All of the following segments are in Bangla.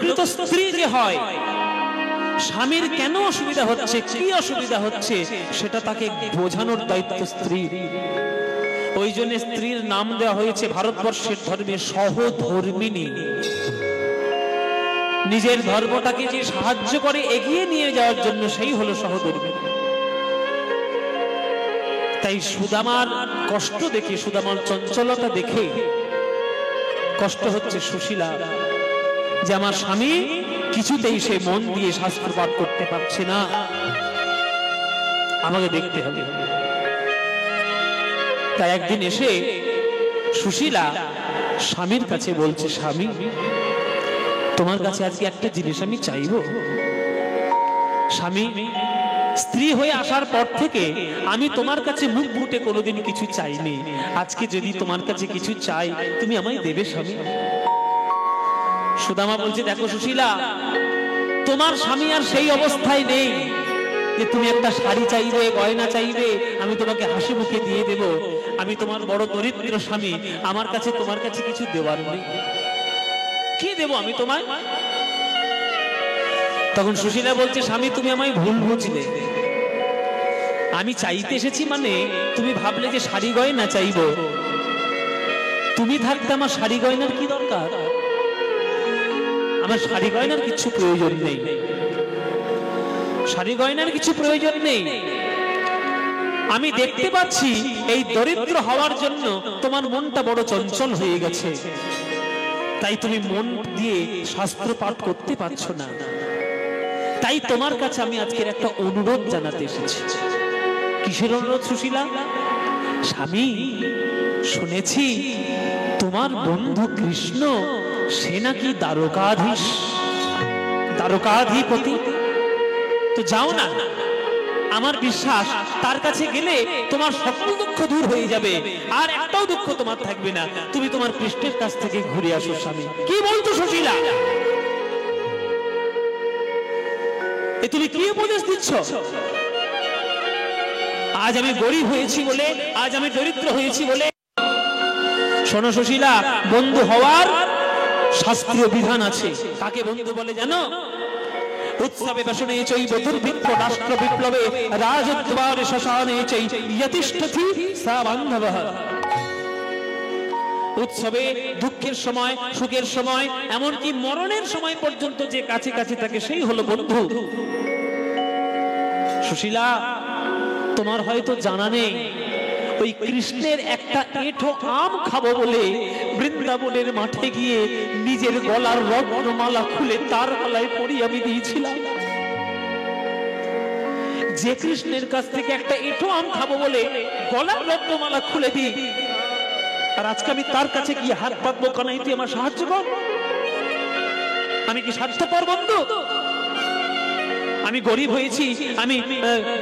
প্রকৃত স্ত্রী যে হয়, স্বামীর কেন অসুবিধা হচ্ছে, কি অসুবিধা হচ্ছে, সেটা তাকে বোঝানোর দায়িত্ব স্ত্রীর। ওই জন্য স্ত্রীর নাম দেওয়া হয়েছে ভারতবর্ষের ধর্মে সহধর্মিণী। নিজের ধর্মটাকে যে সাহায্য করে এগিয়ে নিয়ে যাওয়ার জন্য, সেই হলো সহধর্মিণী। তাই সুদামার কষ্ট দেখে, সুদামার চঞ্চলতা দেখে কষ্ট হচ্ছে সুশীলা, যে আমার স্বামী কিছুতেই সে মন দিয়ে শাস্ত্র পাঠ করতে পারছে না, আমাকে দেখতে হবে। তাই একদিন এসে সুশীলা স্বামীর কাছে বলছে, স্বামী তোমার কাছে আজকে একটা জিনিস আমি চাইবো। স্বামী, স্ত্রী হয়ে আসার পর থেকে আমি তোমার কাছে মুখ ফুটে কোনোদিন কিছু চাইনি, আজকে যদি তোমার কাছে কিছু চাই তুমি আমায় দেবে স্বামী? সুদামা বলছে, দেখো সুশীলা, তোমার স্বামী আর সেই অবস্থায় নেই যে তুমি একটা শাড়ি চাইবে, গয়না চাইবে, আমি তোমাকে হাসি মুখে দিয়ে দেব। আমি তোমার বড় দরিদ্র স্বামী, আমার কাছে তোমার কাছে কিছু দেওয়ার নেই, কি দেব আমি তোমায়? তখন সুশীলা বলছে, স্বামী তুমি আমায় ভুল বুঝলে, আমি চাইতে এসেছি মানে তুমি ভাবলে যে শাড়ি গয়না চাইবো। তুমি থাকতে আমার শাড়ি গয়নার কি দরকার? আমার শাড়ি গয়নার কিছু প্রয়োজন নেই, শাড়ি গয়নার কিছু প্রয়োজন নেই। আমি দেখতে পাচ্ছি এই দরিদ্র হওয়ার জন্য তোমার মনটা বড় চঞ্চল হয়ে গেছে, তাই তুমি মন দিয়ে শাস্ত্র পাঠ করতে পারছো না। তাই তোমার কাছে আমি আজকের একটা অনুরোধ জানাতে এসেছি। কিসের অনুরোধ সুশীলা? স্বামী, শুনেছি তোমার বন্ধু কৃষ্ণ সে নাকি দ্বারকাধিপতি, তো যাও না, আমার বিশ্বাস তার কাছে গেলে তোমার সকল দুঃখ দূর হয়ে যাবে, আর একটাও দুঃখ তোমার থাকবে না। তুমি তোমার কৃষ্ণের কাছ থেকে ঘুরে আসো স্বামী। কি বলতো সুশীলা? এ তুমি কি উপদেশ দিচ্ছ? আজ আমি গরিব হয়েছি বলে, আজ আমি দরিদ্র হয়েছি বলে। শোনো সুশীলা, বন্ধু হওয়ার শাস্ত্রীয় বিধান আছে। কাকে বন্ধু বলে জানো? উৎসবে বসনে চৈব দুর্ভিক্ষ রাষ্ট্র বিপ্লবে রাজদ্বারে শ্মশানে চৈ ইয়তিষ্ঠতি সা বান্ধবঃ। উৎসবে দুঃখের সময়, সুখের সময়, এমনকি মরণের সময় পর্যন্ত যে কাছে কাছে থাকে সেই হলো বন্ধু। সুশীলা, তোমার হয়তো জানা নেই, ওই কৃষ্ণের একটা এঁঠো আম খাবো বলে বৃন্দাবনের মাঠে গিয়ে নিজের গলার রত্নমালা খুলে তার গলায় পরিয়ে আমি দিয়েছিলাম। যে কৃষ্ণের কাছ থেকে একটা এঁঠো আম খাবো বলে গলার রত্নমালা খুলে দিই, আর আজকে আমি তার কাছে গিয়ে হাত পাতবো, কানাই তুই আমার সাহায্য কর। আমি কি স্বার্থপর বন্ধু? আমি গরিব হয়েছি, আমি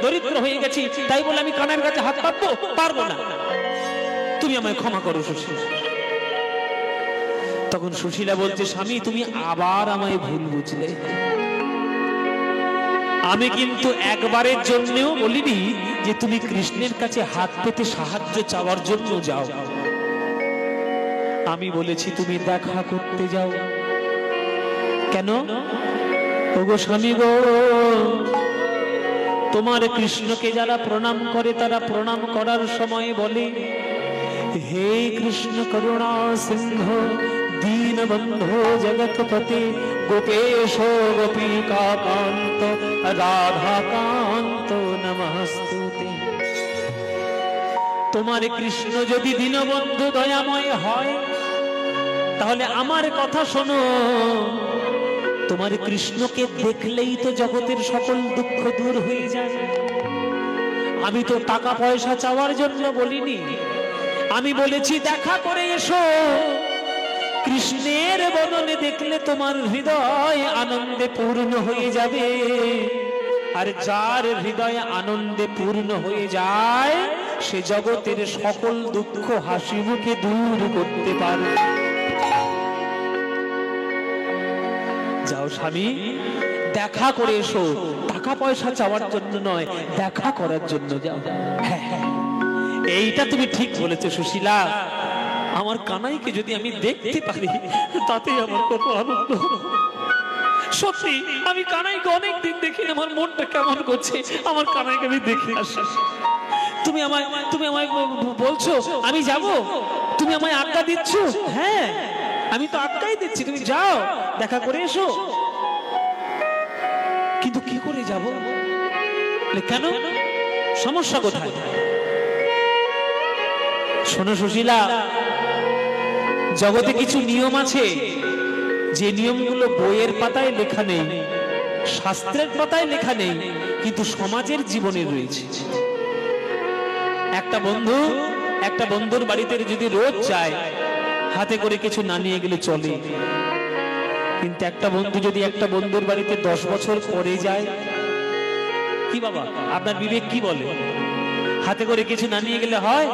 দরিদ্র হয়ে গেছি, তাই বলে আমি কানার কাছে হাত পাতবো? পারবো না। তুমি আমায় ক্ষমা করো সুশীলা। তখন সুশীলা বলছে, স্বামী তুমি আবার আমায় ভুল বুঝলে। আমি কিন্তু একবারের জন্যও বলিনি যে তুমি কৃষ্ণের কাছে হাত পেতে সাহায্য চাওয়ার জন্য যাও। আমি বলেছি তুমি দেখা করতে যাও। কেন? ওগো স্বামী গো, তোমার কৃষ্ণকে যারা প্রণাম করে তারা প্রণাম করার সময় বলে, হে কৃষ্ণ করুণা সিংহ দীনবন্ধো জগৎপতে গোপেশ গোপিকা কান্ত রাধাকান্ত নমস্তুতে। তোমার কৃষ্ণ যদি দীনবন্ধু দয়াময় হয় তাহলে আমার কথা শোনো, তোমার কৃষ্ণকে দেখলেই তো জগতের সকল দুঃখ দূর হয়ে যায়। আমি তো টাকা পয়সা চাওয়ার জন্য বলিনি, আমি বলেছি দেখা করে এসো। কৃষ্ণের বদনে দেখলে তোমার হৃদয় আনন্দে পূর্ণ হয়ে যাবে, আর যার হৃদয় আনন্দে পূর্ণ হয়ে যায় সে জগতের সকল দুঃখ হাসি মুখে দূর করতে পারে। যাও স্বামী, দেখা করে এসো, টাকা পয়সা চাওয়ার জন্য নয়, দেখা করার জন্য যাও। হ্যাঁ হ্যাঁ, এইটা তুমি ঠিক বলেছো সুশীলা। আমার কানাইকে যদি আমি দেখতে পারি তাতে আমার কত আনন্দ। সত্যি আমি কানাইকে অনেকদিন দেখি, আমার মনটা কেমন করছে, আমার কানাইকে আমি দেখে আসি। তুমি আমায় বলছো আমি যাব, তুমি আমায় আজ্ঞা দিচ্ছ। হ্যাঁ, আমি তো আজ্ঞাই দিচ্ছি, তুমি যাও দেখা করে এসো। কিন্তু কি করে যাব? কেন, সমস্যা কোথায়? শোনো সুশীলা, জগতে কিছু নিয়ম আছে, যে নিয়মগুলো বইয়ের পাতায় লেখা নেই, শাস্ত্রের পাতায় লেখা নেই, কিন্তু সমাজের জীবনে রয়েছে। একটা বন্ধুর বাড়িতে যদি রোজ যায়, হাতে করে কিছু না নিয়ে গেলে চলে, কিন্তু একটা বন্ধু যদি একটা বন্ধুর বাড়িতে 10 বছর পরে যায়, কি বাবা আপনার বিবেক কি বলে? হাতে করে কিছু না নিয়ে গেলে হয়?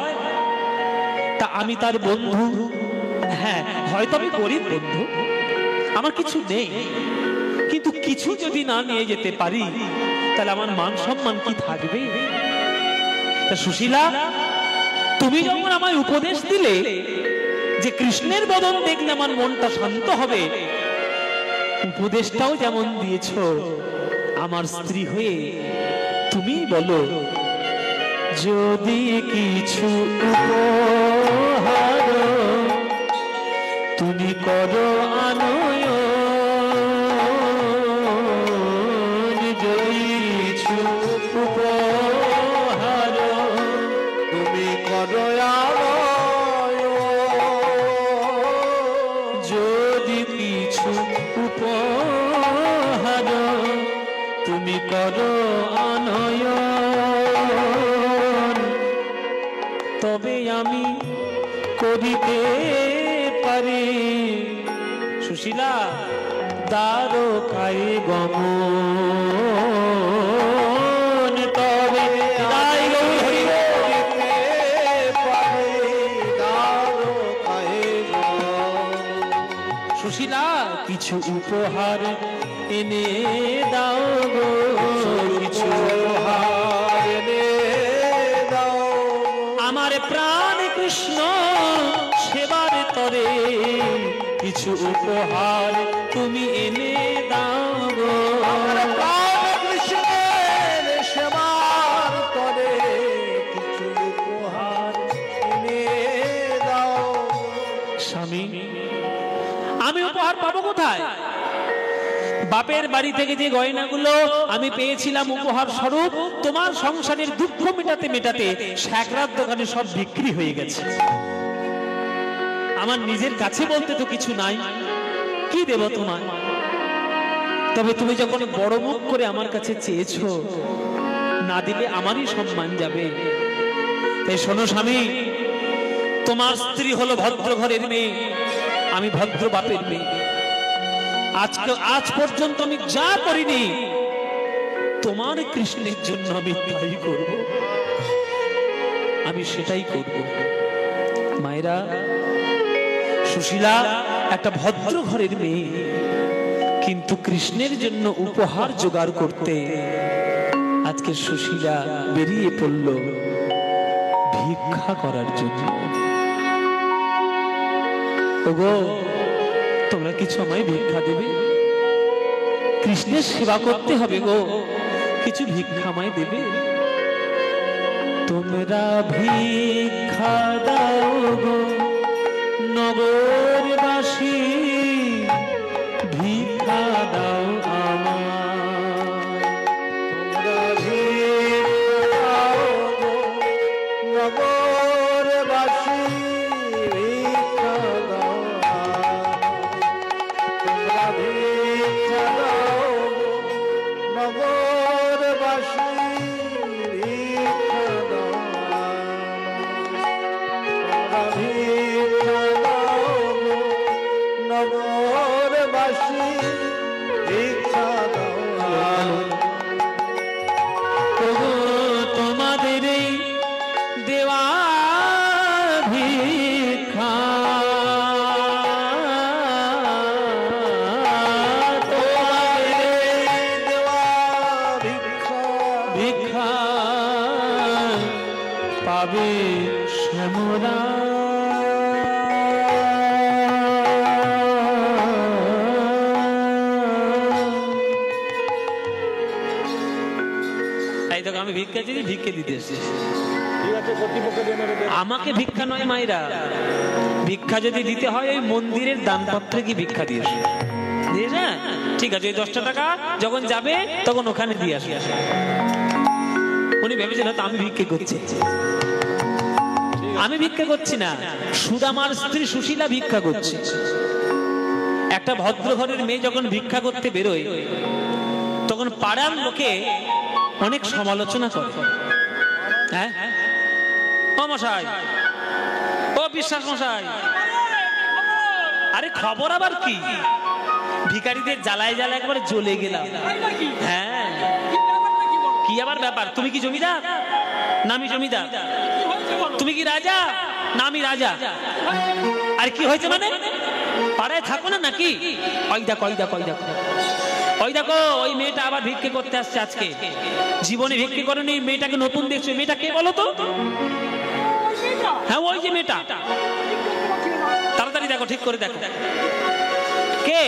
তা আমি তার বন্ধু, হ্যাঁ হয়তো আমি গরিব বন্ধু, আমার কিছু নেই, কিন্তু কিছু যদি না নিয়ে যেতে পারি, তাহলে আমার মান সম্মান কি থাকবে? তা সুশীলা, তুমি যখন আমায় উপদেশ দিলে যে কৃষ্ণের বদন দেখলে আমার মনটা শান্ত হবে, উপদেশটাও যেমন দিয়েছ, আমার স্ত্রী হয়ে তুমি বলো, যদি কিছু উপহার তুমি করো আনয়ন, যদি কিছু উপহার তুমি করো আনয়ন, যদি কিছু উপহার তুমি করো আনয়ন, তবে আমি করিতে পারি সুশীলা দ্বারকায় গমন, তবে সুশীলা কিছু উপহার এনে দাও গো, কিছু উপহার এনে দাও, আমার প্রাণ কৃষ্ণ সেবার তরে কিছু উপহার তুমি এনে দাও গো, আমার প্রাণ কৃষ্ণের সেবার তরে কিছু উপহার এনে দাও। স্বামী, আমি উপহার পাবো কোথায়? বাপের বাড়ি থেকে যে গয়নাগুলো আমি পেয়েছিলাম উপহার স্বরূপ, তোমার সংসারের দুঃখ মেটাতে মেটাতে শ্যাকরার দোকানে সব বিক্রি হয়ে গেছে। আমার নিজের কাছে বলতে তো কিছু নাই, কি দেব তোমার? তবে তুমি যখন বড় মুখ করে আমার কাছে চেয়েছো, না দিলে আমারই সম্মান যাবে। তাই শোনো স্বামী, তোমার স্ত্রী হলো ভদ্র ঘরের মেয়ে, আমি ভদ্র বাপের মেয়ে। আজ পর্যন্ত আমি যা করিনি, তোমার কৃষ্ণের জন্য আমি তাই করব, আমি সেটাই করব। মায়েরা, সুশীলা একটা ভদ্র ঘরের মেয়ে, কিন্তু কৃষ্ণের জন্য উপহার জোগাড় করতে আজকে সুশীলা বেরিয়ে পড়ল ভিক্ষা করার জন্য। ওগো, তোমরা কিছু আমায় ভিক্ষা দেবে? কৃষ্ণের সেবা করতে হবে গো, কিছু ভিক্ষা আমায় দেবে? তোমরা ভিক্ষা দাও গো নগরবাসী, ভিক্ষা দাও আমায়, তোমরা ভিক্ষা দাও গো নগরবাসী, ভিক্ষা দাও তোমরা ভিক্ষা দাও গো নগরবাসী, ভিক্ষা দাও তোমরা ভিক্ষা দাও গো নগরবাসী, ভিক্ষা দাও। তোমাদের এই দেওয়া ভিক্ষা, ভিক্ষা পাবে শ্যামরা, আমি ভিক্ষা যদি ভিক্ষে দিতে এসেছি, আমাকে ভিক্ষা নয় মায়েরা, ভিক্ষা যদি দিতে হয় ওই মন্দিরের দানপত্রে কি ভিক্ষা দিয়েছে, ঠিক আছে, ওই 10টা টাকা যখন যাবে তখন ওখানে দিয়ে আসে। উনি ভেবেছেন হয়তো আমি ভিক্ষে করছি, আমি ভিক্ষা করছি না, সুদামার স্ত্রী সুশীলা ভিক্ষা করছে। একটা ভদ্র ঘরের মেয়ে যখন ভিক্ষা করতে বেরোয় তখন পাড়ার লোকে অনেক সমালোচনা করে। হ্যাঁ ও মশাই, ও বিশ্বাস মশাই, আরে খবর আবার কি, ভিখারিদের জ্বালায় জ্বালায় একবারে জ্বলে গেলাম। হ্যাঁ কি আবার ব্যাপার, তুমি কি জমিদার না আমি জমিদার, তুমি কি রাজা না আমি রাজা, আর কি হয়েছে মানে পাড়ায় থাকো না নাকি? ওই দেখো ওই দেখো ওই দেখো ওই দেখো, ওই মেয়েটা আবার ভিক্ষে করতে আসছে আজকে, জীবনে ভিক্ষে করেনি, মেয়েটাকে নতুন দেখছো, মেয়েটা কে বলো তো? হ্যাঁ ওই যে মেয়েটা, তাড়াতাড়ি দেখো, ঠিক করে দেখো কে।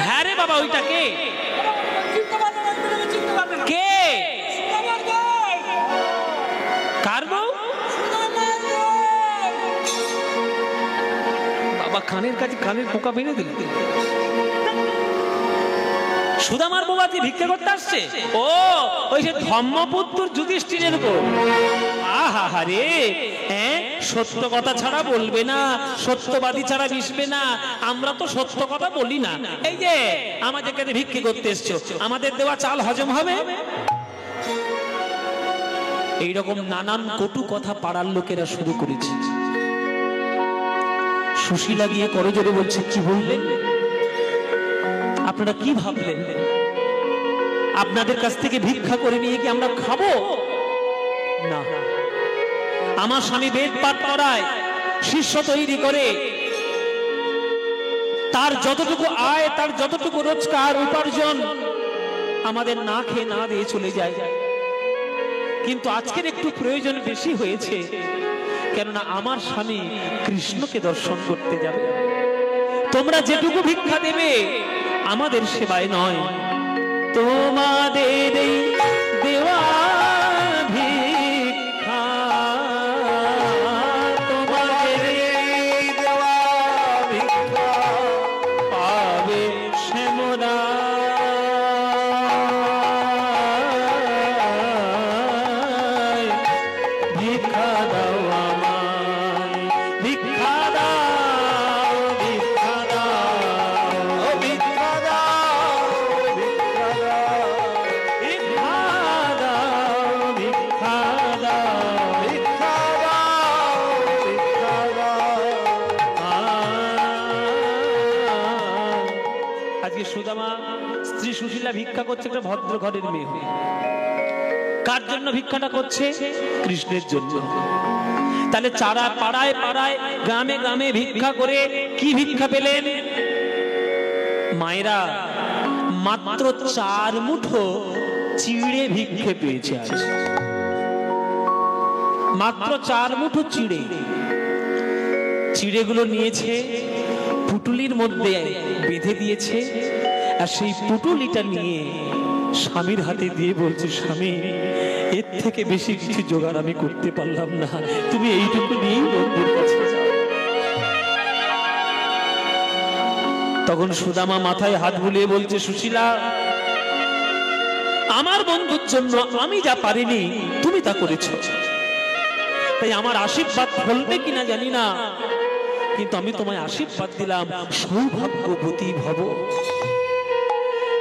হ্যাঁ রে বাবা, ওইটা কে? কে? কার বউ? বাবা কানের কাছে কানের পোকা বেঁধে দিল। সুদামার বউ আজকে ভিক্ষা করতে আসছে? ও ওই যে ধর্মপুত্র যুধিষ্ঠিরের বউ। আহা রে, হ্যাঁ সত্য কথা ছাড়া বলবে না, সত্যবাদী ছাড়া মিশবে না, আমরা তো সত্য কথা বলি না। এই যে আমাদের কাছে ভিক্ষে করতে এসছো, আমাদের দেওয়া চাল হজম হবে? এইরকম নানান কটু কথা পাড়ার লোকেরা শুরু করেছে। সুশীলা গিয়ে করজোড়ে বলছে, কি বললেন আপনারা, কি ভাবলেন আপনাদের কাছ থেকে ভিক্ষা করে নিয়ে কি আমরা খাবো না? আমার স্বামী বেদ পাঠ করায়, শিষ্য তৈরি করে, তার যতটুকু আয়, তার যতটুকু রোজগার উপার্জন আমাদের না খেয়ে না দিয়ে চলে যায়। কিন্তু আজকের একটু প্রয়োজন বেশি হয়েছে, কেননা আমার স্বামী কৃষ্ণকে দর্শন করতে যাবে। তোমরা যেটুকু ভিক্ষা দেবে আমাদের সেবায় নয়, তোমাদের দেওয়া ভিক্ষা, তোমাদের দেওয়া ভিক্ষা পাবে শ্যামরা। ভিক্ষা দাও আমায়, ভিক্ষা দাও, ভিক্ষা দাও, ভিক্ষা দাও, ভিক্ষা দাও, ভিক্ষা দাও, ভিক্ষা দাও, ভিক্ষা দাও। আজকে সুদামা স্ত্রী সুশীলা ভিক্ষা করছে একটা ভদ্র ঘরের মেয়ে হয়ে। কার জন্য ভিক্ষাটা করছে? কৃষ্ণের জন্য। তাহলে চারা পাড়ায় পাড়ায় গ্রামে গ্রামে ভিক্ষা করে কি ভিক্ষা পেলেন মায়েরা? মাত্র 4 মুঠো চিড়ে ভিক্ষে পেয়েছে আজ, মাত্র 4 মুঠো চিড়ে। চিড়েগুলো নিয়েছে, পুটুলির মধ্যে বেঁধে দিয়েছে, আর সেই পুটুলিটা নিয়ে স্বামীর হাতে দিয়ে বলছে, স্বামী এর থেকে বেশি কিছু জোগাড় আমি করতে পারলাম না, তুমি এইটুকু নিয়েই বন্ধুর কাছে যাও। তখন সুদামা মাথায় হাত বুলিয়ে বলছে, সুশীলা আমার বন্ধুর জন্য আমি যা পারিনি তুমি তা করেছ, তাই আমার আশীর্বাদ ফলবে কিনা জানি না, কিন্তু আমি তোমায় আশীর্বাদ দিলাম, সৌভাগ্যবতী ভব,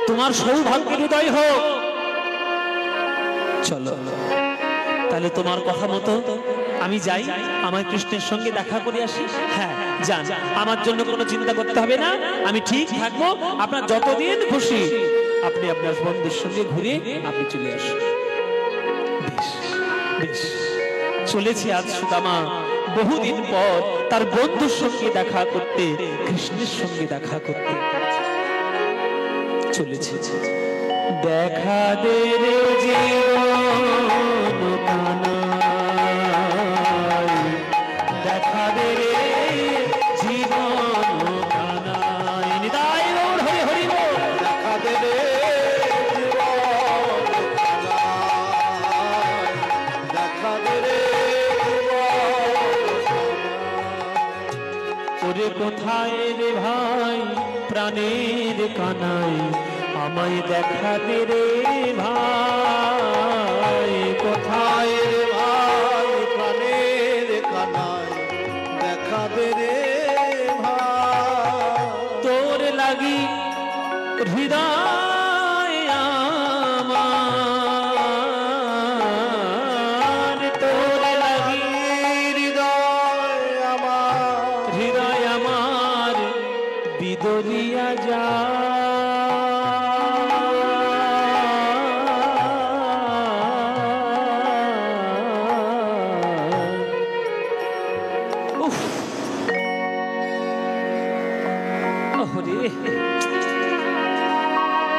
তোমার সৌভাগ্যের উদয় হোক। চলো তাহলে তোমার কথা মতো আমি যাই, আমার কৃষ্ণের সঙ্গে দেখা করে আসি। হ্যাঁ যান, আমার জন্য কোনো চিন্তা করতে হবে না, আমি ঠিক থাকবো, আপনার যতদিন খুশি আপনি আপনার বন্ধুর সঙ্গে ঘুরে আপনি চলে আসুন। বেশ বেশ, চলেছি আজ সুদামা বহুদিন পর তার বন্ধুর সঙ্গে দেখা করতে, কৃষ্ণের সঙ্গে দেখা করতে চলেছে। দেখা দে রে জীবন কানাই, দেখা দে রে জীবন কানাই, নিতাই গৌর হরি হরি বল। দেখা দে রে জীবন কানাই, কোথায় রে ভাই প্রাণের কানাই, আমায় দেখা দে রে ভাই, কোথায় রে ভাই প্রাণের কানাই, দেখা দে রে ভাই। তোর লাগি হৃদয় আমার, তোর লাগি হৃদয় আমার বিদরিয়া যা।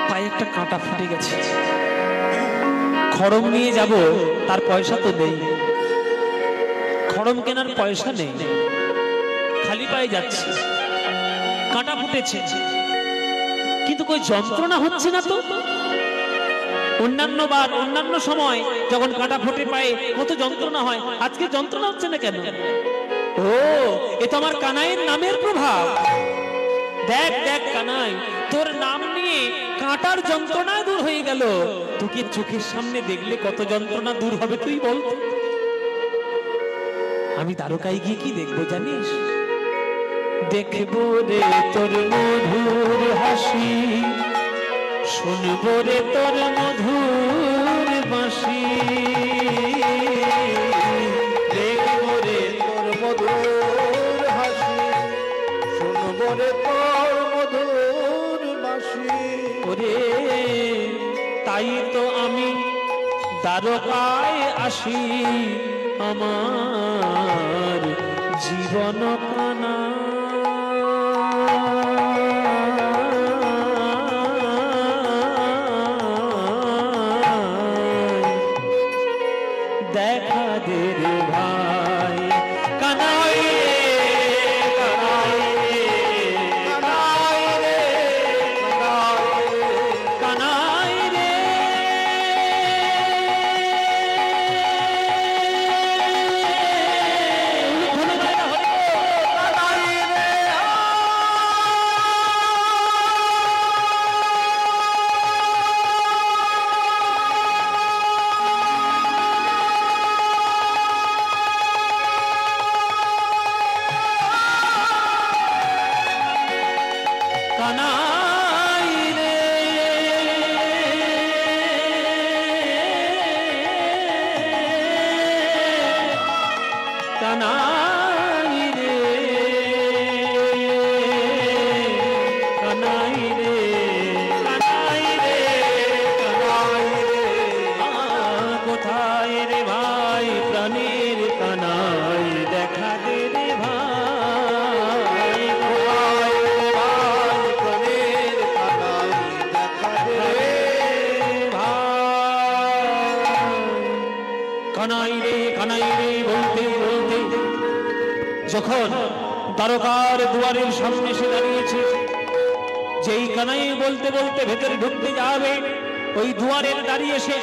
পায়ে একটা কাঁটা ফুটে গেছে, খড়ম নিয়ে যাব তার পয়সা তো নেই, খড়ম কেনার পয়সা নেই, খালি পায়ে যাচ্ছে, কাঁটা ফুটেছে কিন্তু কই যন্ত্রণা হচ্ছে না তো। অন্যান্য সময় যখন কাঁটা ফুটে পায়ে কত যন্ত্রণা হয়, আজকে যন্ত্রণা হচ্ছে না কেন? ও, এ তো আমার কানাইয়ের নামের প্রভাব। দেখ দেখ কানাই, তোর নাম নিয়ে কাঁটার যন্ত্রণা দূর হয়ে গেল। তোকে চোখের সামনে দেখলে কত যন্ত্রণা দূর হবে তুই বল। আমি দ্বারকায় গিয়ে কি দেখবো জানিস? দেখবো রে তোর মধুর হাসি, শুনবো রে তোর মধুর বাঁশি, দেখবো রে তোর মধুর হাসি, শুনবো রে তোর মধুর বাঁশি। ওরে তাই তো আমি দ্বারকায় আসি, আমার জীবন কানা। দেখা দে রে ভাই কানাই রে, কানাই রে, কানাই রে, কানাই রে, কানাই রে, কানাই রে, কানাই রে, কানাই রে, কোথায় রে ভাই প্রাণের কানাই, দেখা দে রে ভাই, কোথায় রে ভাই প্রাণের কানাই, দেখা দে রে ভাই। কানাই রে, কানাই রে বলতে বলতে যখন দ্বারকার দুয়ারের সামনে এসে দাঁড়িয়েছে, যেই কানাই বলতে বলতে ভেতরে ঢুকতে যাবে, ওই দুয়ারের দাঁড়িয়ে সে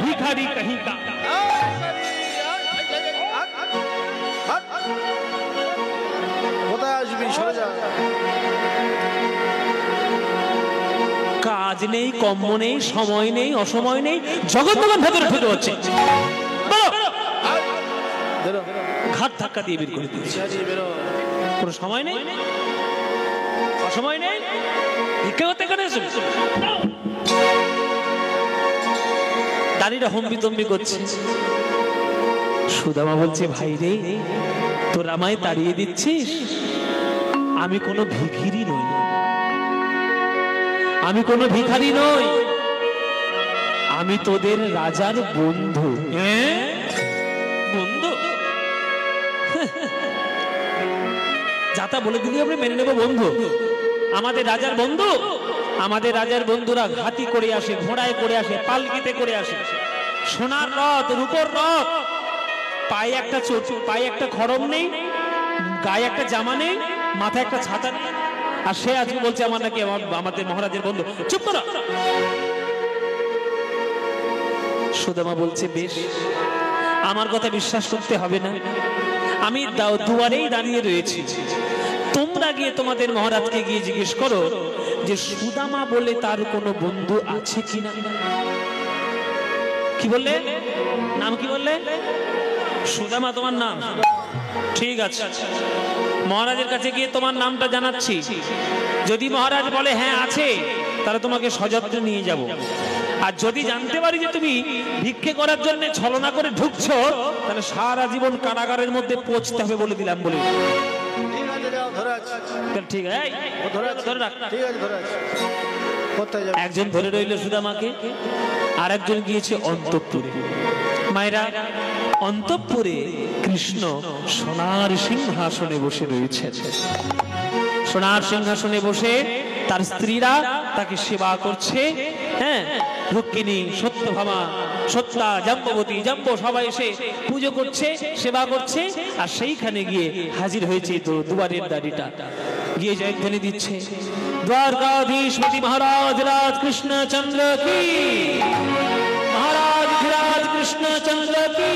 ভিখারি কহিকা, কোথায় আসবি, সরে যা। কাজ নেই, কর্ম নেই, সময় নেই, অসময় নেই, জগৎ জগৎ ভেতরে ঢুকে হচ্ছে, ঘাট ধাক্কা দিয়ে বের করে দিয়েছে। কোনো সময় নেই, অসময় নেই, ভিক্ষা করতে এখানে এসে দাঁড়িয়ে হম্বি তম্বি করছে। সুদামা বলছে, ভাই রে তোর আমায় তাড়িয়ে দিচ্ছিস? আমি কোনো ভিখিরি নই, আমি কোনো ভিখারি নই, আমি তোদের রাজার বন্ধু। বন্ধু? যাতা বলে দিলি আমরা মেনে নেব বন্ধু? আমাদের রাজার বন্ধু? আমাদের রাজার বন্ধুরা ঘাতি করে আসে, ঘোড়ায় করে আসে, পালকিতে করে আসে, সোনার রথ, রূপোর রথ, পায়ে একটা পায়ে একটা খড়ম নেই, গায়ে একটা জামা নেই, মাথায় একটা ছাতা নেই, আর সে আজকে বলছে আমার নাকি আমাদের মহারাজের বন্ধু। চুপ করো। সুদামা বলছে, বেশ, আমার কথা বিশ্বাস করতে হবে না, আমি দুয়ারেই দাঁড়িয়ে রয়েছি, তোমরা গিয়ে তোমাদের মহারাজকে গিয়ে জিজ্ঞেস করো যে সুদামা বলে তার কোনো বন্ধু আছে কিনা। কি বললে? নাম কি বললে? সুদামা তোমার নাম? ঠিক আছে, মহারাজের কাছে গিয়ে তোমার নামটা জানাচ্ছি। যদি মহারাজ বলে হ্যাঁ আছে, তাহলে তোমাকে সযত্নে নিয়ে যাব। আর যদি জানতে পারি যে তুমি ভিক্ষে করার জন্য ছলনা করে ঢুকছো, তাহলে সারা জীবন কারাগারের মধ্যে পৌঁছতে হবে বলে দিলাম। বলে ঠিক আছে, একজন ধরে রইল সুদামাকে, আর একজন গিয়েছে অন্তঃপুরে। মায়েরা, অন্তঃপুরে কৃষ্ণ সোনার সিংহাসনে বসে রয়েছে। সোনার সিংহাসনে বসে তার স্ত্রীরা তাকে সেবা করছে। হ্যাঁ, রুক্মিণী, সত্যভামা, সত্যা, জাম্ববতী, জাম্ব সবাই এসে পুজো করছে, সেবা করছে। আর সেইখানে গিয়ে হাজির হয়েছে তো দুয়ারের দাড়িটা, গিয়ে জয়ধ্বনি দিচ্ছে, দ্বারকাধীশপতি মহারাজ রাজ কৃষ্ণচন্দ্র কি, মহারাজ ধীরাজ কৃষ্ণচন্দ্র কি,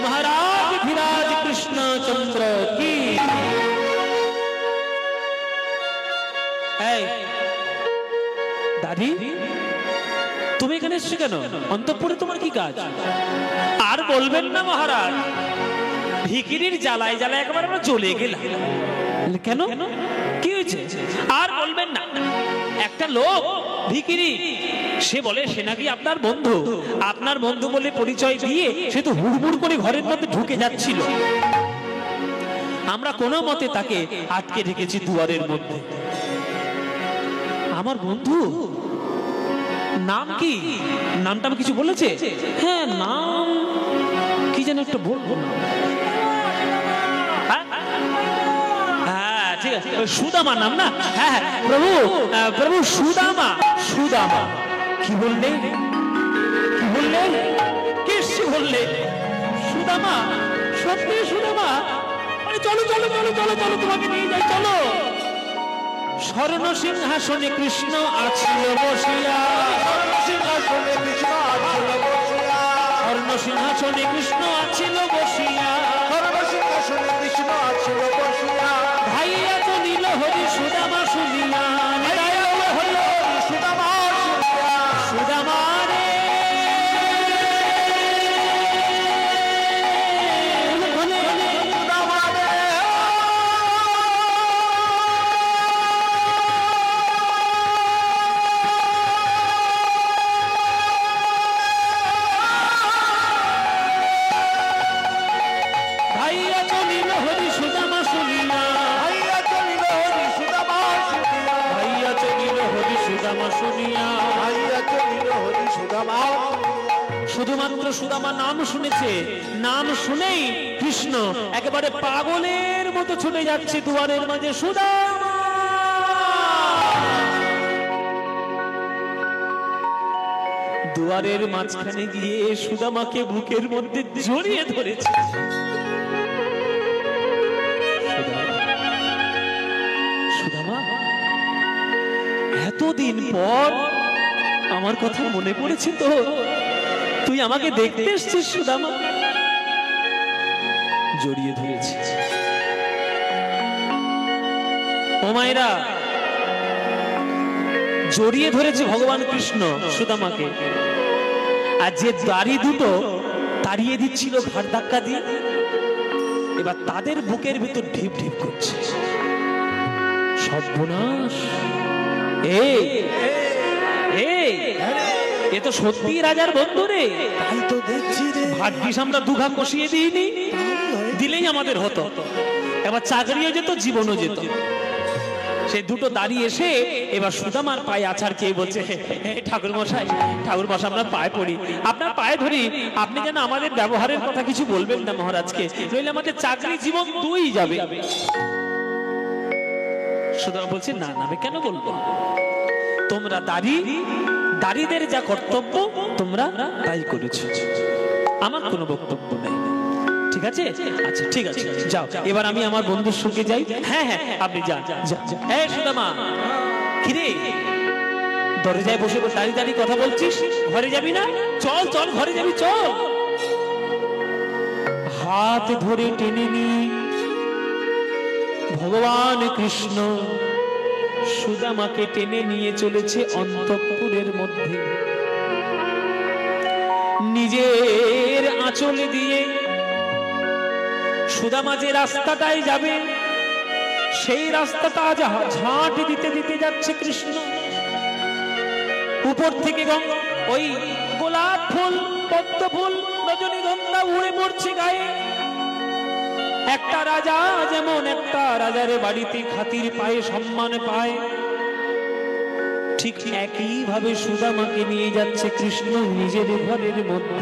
মহারাজ ধীরাজ কৃষ্ণচন্দ্র কি। এই দাদি, তুমি এখানে এসছো কেন? অন্তঃপুরে তোমার কি কাজ? আর বলবেন না মহারাজ, ভিখিরির জ্বালায় জ্বালায় একবার আমরা চলে গেলাম। কেন, কি হয়েছে? আর বলবেন না, একটা লোক ভিখিরি, সে বলে সে নাকি আপনার বন্ধু। আপনার বন্ধু বলে পরিচয় দিয়ে সে তো হুড়মুড় করে ঘরের মধ্যে ঢুকে যাচ্ছিল। আমরা কোনো মতে তাকে আটকে রেখেছি দুয়ারের মধ্যে। আমার বন্ধু নাম কি? নামটা আমি কিছু বলেছে? হ্যাঁ, নাম কি যেন একটা বলবো না। হ্যাঁ ঠিক আছে, সুদামা নাম না? হ্যাঁ প্রভু, প্রভু সুদামা। সুদামা কি বললে? কি বললে? কি বললে? সুদামা? সত্যি সুদামা? চলো চলো চলো চলো চলো, তোমাকে নিয়ে যাই, চলো। স্বর্ণ সিংহাসনে কৃষ্ণ আছিল বসিয়া, স্বর্ণ সিংহাসনে কৃষ্ণ আছিল বসিয়া, স্বর্ণ সিংহাসনে কৃষ্ণ আছিল বসিয়া, স্বর্ণ সিংহাসনে কৃষ্ণ আছিল বসিয়া। ভাইয়া তো নীল হরি সুদামা শুনিয়া, সুদামা সুদামা রে শুধুমাত্র সুদামা নাম শুনেছে, নাম শুনেই কৃষ্ণ একেবারে পাগলের মতো ছুটে যাচ্ছে দুয়ারের মাঝে। সুদামা! দুয়ারের মাঝখানে গিয়ে সুদামাকে বুকের মধ্যে জড়িয়ে ধরেছে। সুদামা, এতদিন পর আমার কথা মনে পড়েছে তো? তুই আমাকে দেখতে এসছিস সুদামা? জড়িয়ে ধরেছি। ও মায়েরা, জড়িয়ে ধরেছে ভগবান কৃষ্ণ সুদামাকে। আর যে দাড়ি দুটো তাড়িয়ে দিচ্ছিল ঘাড় ধাক্কা দিয়ে, এবার তাদের বুকের ভিতর ঢিপ ঢিপ করছে। সর্বনাশ! এ তো সত্যি রাজার বন্ধু রে। তাই তো দেখছি রে, ভাগ্যিস আমরা দুঘা কষিয়ে দিইনি, দিলেই আমাদের হতো। এবার চাকরিও যেত, জীবনও যেত। সে দুটো দাঁড়িয়ে এসে এবার সুদামার পায়ে আছাড় খেয়ে বলছে, ঠাকুর মশাই, ঠাকুর মশাই, আপনার পায়ে পড়ি, আপনার পায়ে ধরি, আপনি যেন আমাদের ব্যবহারের কথা কিছু বলবেন না মহারাজকে, নইলে আমাদের চাকরি জীবন দুই যাবে। সুদামা বলছে, না না, আমি কেন বলবো? তোমরা দাড়িদের যা কর্তব্য তোমরা তাই করেছো, আমার কোনো বক্তব্য নেই। ঠিক আছে? আচ্ছা ঠিক আছে, যাও, এবার আমি আমার বন্ধুর সঙ্গে যাই। হ্যাঁ হ্যাঁ, আপনি যান। এই সুদামা, কিরে দরজায় বসে দাঁড়িয়ে দাঁড়িয়ে কথা বলছিস? ঘরে যাবি না? চল চল, ঘরে যাবি, চল। হাত ধরে টেনে নি ভগবান কৃষ্ণ সুদামাকে টেনে নিয়ে চলেছে অন্তঃপুরের মধ্যে। নিজের আঁচল দিয়ে সুদামা যে রাস্তাটায় যাবে সেই রাস্তাটা ঝাঁট দিতে দিতে যাচ্ছে কৃষ্ণ। উপর থেকে ওই গোলাপ ফুল, পদ্ম ফুল, রজনীগন্ধা উড়ে পড়ছে গায়ে। একটা রাজা যেমন একটা রাজার বাড়িতে খাতির পায়, সম্মান পায়, ঠিক একই ভাবে সুদামাকে নিয়ে যাচ্ছে কৃষ্ণ নিজের ঘরের মধ্যে।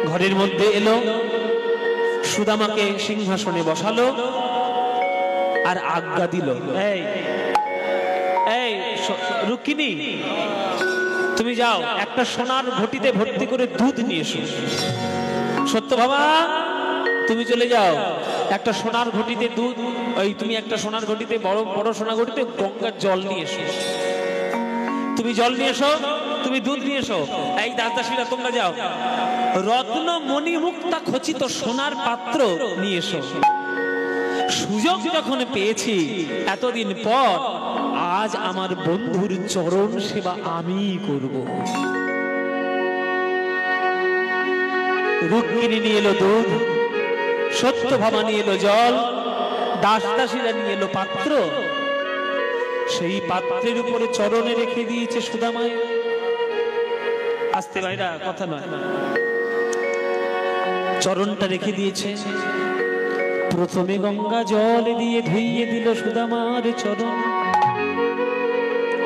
ঘরের মধ্যে এলো, সুদামাকে সিংহাসনে বসালো আর আজ্ঞা দিল, এই এই রুক্মিণী, তুমি যাও একটা সোনার ঘটিতে ভর্তি করে দুধ নিয়ে এসো। সত্যভামা, তুমি চলে যাও একটা সোনার ঘটিতে দুধ, ওই তুমি একটা সোনার ঘটিতে বড় বড় সোনার ঘটিতে গঙ্গার জল নিয়ে এসো। তুমি জল নিয়ে এসো, তুমি দুধ নিয়ে এসো। এই দাসদাসীরা তোমরা যাও রত্ন মণি মুক্তা খচিত সোনার পাত্র নিয়ে এসো। সুযোগ যখন পেয়েছি এতদিন পর, আজ আমার বন্ধুর চরণ সেবা আমি করব। রুক্মিণী নিয়ে এলো দুধ, সত্যভামা নিয়ে এলো জল, দাসদাসীরা নিয়ে এলো পাত্র। সেই পাত্রের উপরে চরণে রেখে দিয়েছে সুদামায়। আস্তে ভাইরা, কথা নয়, চরণটা রেখে দিয়েছে। প্রথমে গঙ্গা জল দিয়ে ধুইয়ে দিল সুদামার চরণ,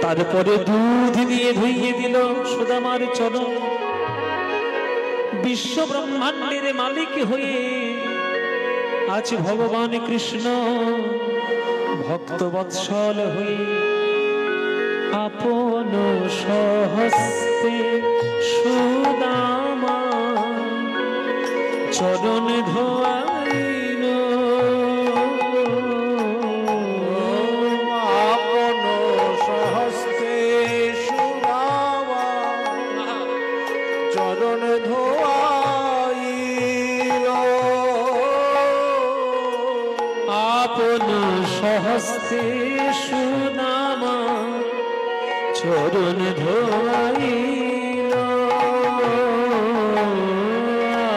তারপরে দুধ দিয়ে ধুইয়ে দিল সুদামার চরণ। বিশ্ব ব্রহ্মাণ্ডের মালিক হয়ে আজ ভগবান কৃষ্ণ ভক্ত বৎসল হয়ে আপন সহস্তে সুদামা চরণ ধোয়াইল। আপন সহস্তে সুদামা চরণ ধোয়াইল। আপন সহস্তে সুদামা চরণ ধোয়াইল।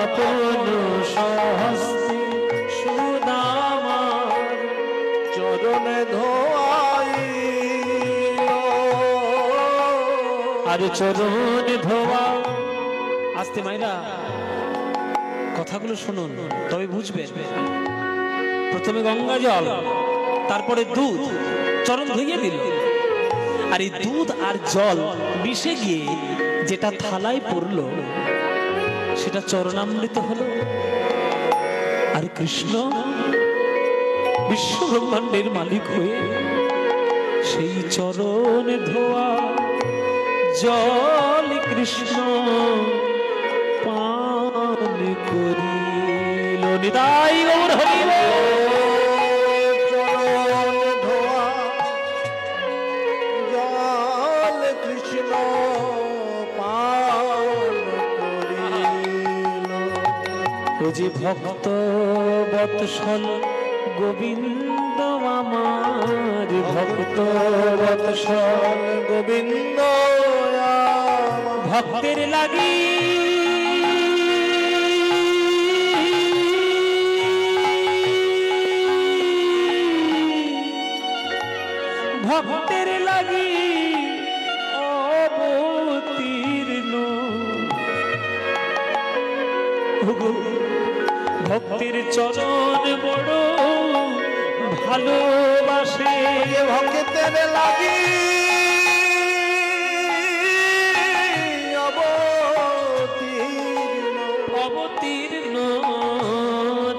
আপন সহস্তে সুদামা চরণ ধোয়াইল। আর চরণ ধোয়া। আস্তে মাইরা, কথাগুলো শুনুন তবে বুঝবেন। প্রথমে গঙ্গা জল, তারপরে দুধ, চরণ ধুইয়ে দিল। আর এই দুধ আর জল মিশে গিয়ে যেটা থালায় পড়লো সেটা চরণামৃত হলো। আর কৃষ্ণ বিশ্ব ব্রহ্মাণ্ডের মালিক হয়ে সেই চরণ ধোয়া জল কৃষ্ণ পান করিল। নিতাই গৌর হরি বল। চরণ ধোয়া জল কৃষ্ণ পান করিল। ও যে ভক্ত বৎসল গোবিন্দ আমার, ভক্ত বৎসল গোবিন্দ ভক্তের লাগি ভক্তের লাগি অবতীর্ণ। ভক্তের চরণ বড় ভালোবাসে। ভক্তের লাগি অবতীর্ণ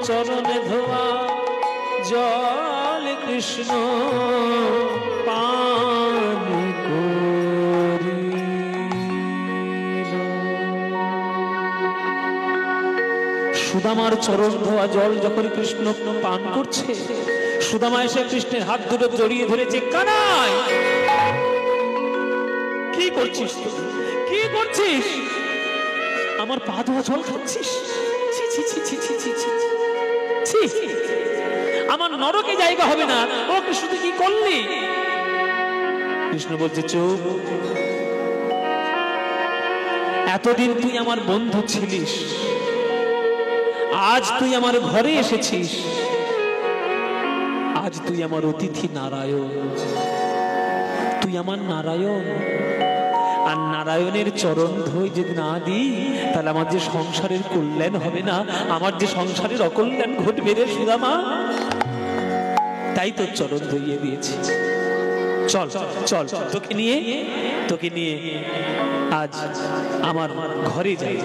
চরণ ধোয়া জল কৃষ্ণ পান করিল। সুদামার চরণ ধোয়া জল যখন কৃষ্ণ পান করছে, সুদামা এসে কৃষ্ণের হাত দুটো জড়িয়ে ধরেছে। কানাই, কি করছিস তুই? কি করছিস? আমার পা ধোয়া জল খাচ্ছিস? ছি ছি ছি ছি ছি ছি ছি ছি, আমার নরকে জায়গা হবে না। ও কৃষ্ণ তুই কি করলি? কৃষ্ণ বলছে চুপ, এতদিন তুই আমার বন্ধু ছিলিস, আজ তুই আমার ঘরে এসেছিস, আজ তুই আমার অতিথি নারায়ণ, তুই আমার নারায়ণ। আর নারায়ণের চরণ ধুই যদি না দিই তাহলে আমার যে সংসারের কল্যাণ হবে না, আমার যে সংসারের অকল্যাণ ঘটবে রে সুদামা। তাই তোর চরণ ধুইয়ে দিয়েছি। চল চল, তোকে নিয়ে আজ আমার ঘরে যাই।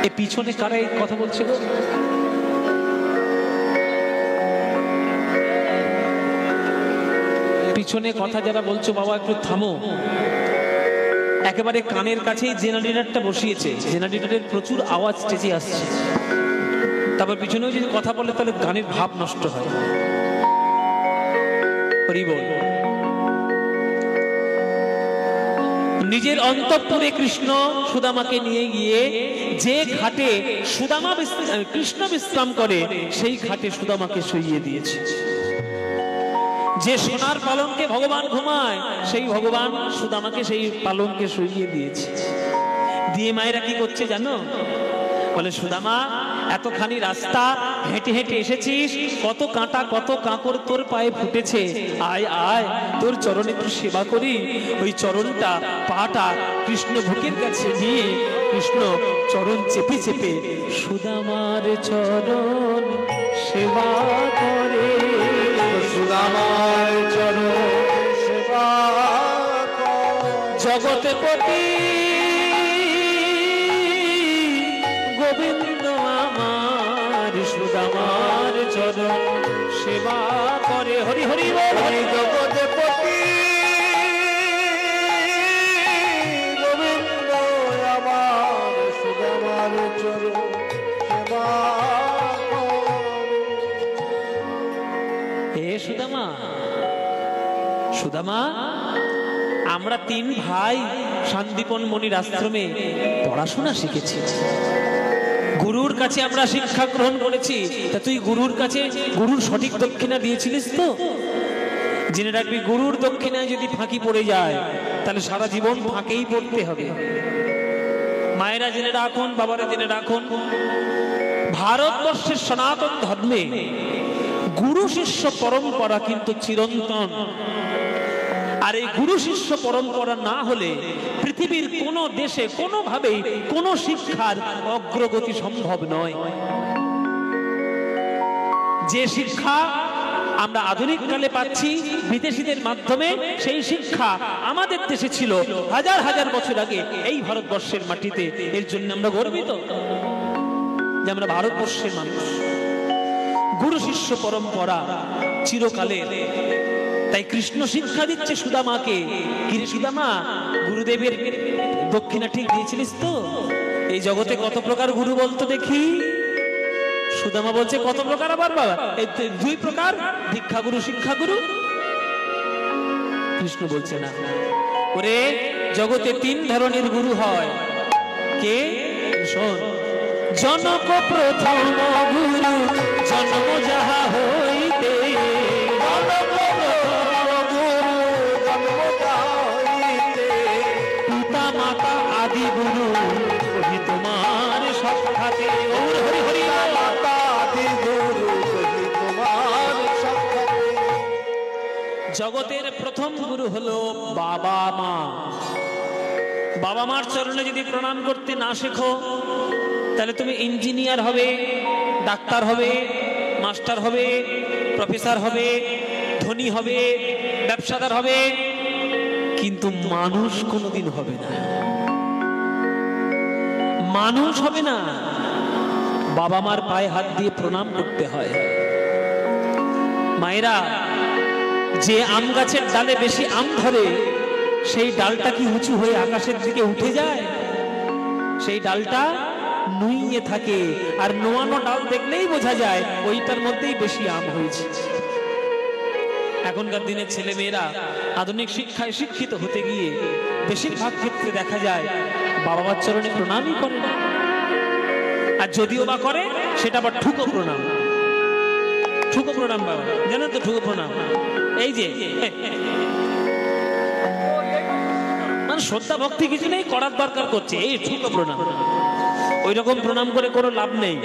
এ পিছনে কারা এই কথা বলছে গো? পিছনে কথা যারা বলছো বাবা একটু থামো। একেবারে কানের কাছেই জেনারেটরটা বসিয়েছে, জেনারেটরের প্রচুর আওয়াজ স্টেজে আসছে। তারপর পিছনেও যদি কথা বলে তাহলে গানের ভাব নষ্ট হয়। হরি বল। নিজের অন্তঃপুরে কৃষ্ণ সুদামাকে নিয়ে গিয়ে যে ঘাটে সুদামা কৃষ্ণ বিশ্রাম করে সেই ঘাটে সুদামাকে শুইয়ে দিয়েছে। যে সোনার পালঙ্কে ভগবান ঘুমায় সেই ভগবান সুদামাকে সেই পালঙ্কে শুইয়ে দিয়েছে। দিয়ে মায়েরা কি করছে জানো? বলে সুদামা এতখানি রাস্তা হেঁটে হেঁটে এসেছিস, কত কাঁটা কত কাঁকড় তোর পায়ে ফুটেছে, আয় আয় তোর চরণে একটু সেবা করি। ওই চরণটা পাটা কৃষ্ণ বুকের কাছে নিয়ে কৃষ্ণ চরণ চেপে চেপে সুদামার চরণ সেবা করে। সুদামার চরণ সেবা জগৎপতি গোবিন্দ আমার সুদামার চরণ সেবা করে। হরি হরি বল। হরি জগৎপতি গোবিন্দ আমার সুদামার চরণ সেবা হে সুদামা, সুদামা আমরা 3 ভাই শান্তিপন মনির আশ্রমে পড়াশোনা শিখেছি, গুরুর কাছে আমরা শিক্ষা গ্রহণ করেছি। তা তুই গুরুর কাছে গুরুর সঠিক দক্ষিণা দিয়েছিলিস তো? জেনে রাখবি গুরুর দক্ষিণায় যদি ফাঁকি পড়ে যায় তাহলে সারা জীবন ফাঁকেই পড়তে হবে। মায়েরা জেনে রাখুন, বাবারা জেনে রাখুন, ভারতবর্ষের সনাতন ধর্মে গুরু শিষ্য পরম্পরা কিন্তু চিরন্তন। আর এই গুরু শিষ্য পরম্পরা না হলে পৃথিবীর কোন দেশে কোনোভাবেই কোন শিক্ষার অগ্রগতি সম্ভব নয়। যে শিক্ষা আমরা আধুনিক কালে পাচ্ছি বিদেশিদের মাধ্যমে, সেই শিক্ষা আমাদের দেশে ছিল হাজার হাজার বছর আগে এই ভারতবর্ষের মাটিতে। এর জন্য আমরা গর্বিত যে আমরা ভারতবর্ষের মানুষ। গুরু শিষ্য পরম্পরা চিরকালের। তাই কৃষ্ণ শিক্ষা দিচ্ছে সুদামাকে, কিরে সুদামা গুরুদেবের দক্ষিণা ঠিক দিয়েছিলিস তো? এই জগতে কত প্রকার গুরু বলতো দেখি? সুদামা বলছে কত প্রকার আবার বাবা? এই 2 প্রকার, দীক্ষা গুরু শিক্ষা গুরু। কৃষ্ণ বলছে না, ওরে জগতে 3 ধরনের গুরু হয়। কে? শোন, জনক প্রথম গুরু জন্ম যাহা হইতে, পিতা মাতা আদি গুরু ওহি তোমার সাক্ষাতে। হরি হরি মাতা আদি গুরু ওহি তোমার সাক্ষাতে। জগতের প্রথম গুরু হলো বাবা মা। বাবা মার চরণে যদি প্রণাম করতে না শেখো তাহলে তুমি ইঞ্জিনিয়ার হবে, ডাক্তার হবে, মাস্টার হবে, প্রফেসর হবে, ধনী হবে, ব্যবসাদার হবে, কিন্তু মানুষ কোনোদিন হবে না। মানুষ হবে না। বাবা মার পায়ে হাত দিয়ে প্রণাম করতে হয়। মায়েরা, যে আম গাছের ডালে বেশি আম ধরে সেই ডালটা কি উঁচু হয়ে আকাশের দিকে উঠে যায়? সেই ডালটা নুইয়ে থাকে, আর নোয়ানো ডাল দেখলেই বোঝা যায় ওইটার মধ্যেই বেশি আম হয়েছে। এখনকার দিনের ছেলে মেয়েরা আধুনিক শিক্ষায় শিক্ষিত হতে গিয়ে বেশিরভাগ ক্ষেত্রে দেখা যায় বাবা মার চরণে প্রণামই করে না। আর যদিও বা করে সেটা আবার ঠুকো প্রণাম। ঠুকো প্রণাম বাবা, জানেন তো ঠুকো প্রণাম? এই যে মানে শ্রদ্ধা ভক্তি কিছু নেই, করার দরকার করছে, এই ঠুকো প্রণাম। ওই রকম প্রণাম করে কোনো লাভ নেই।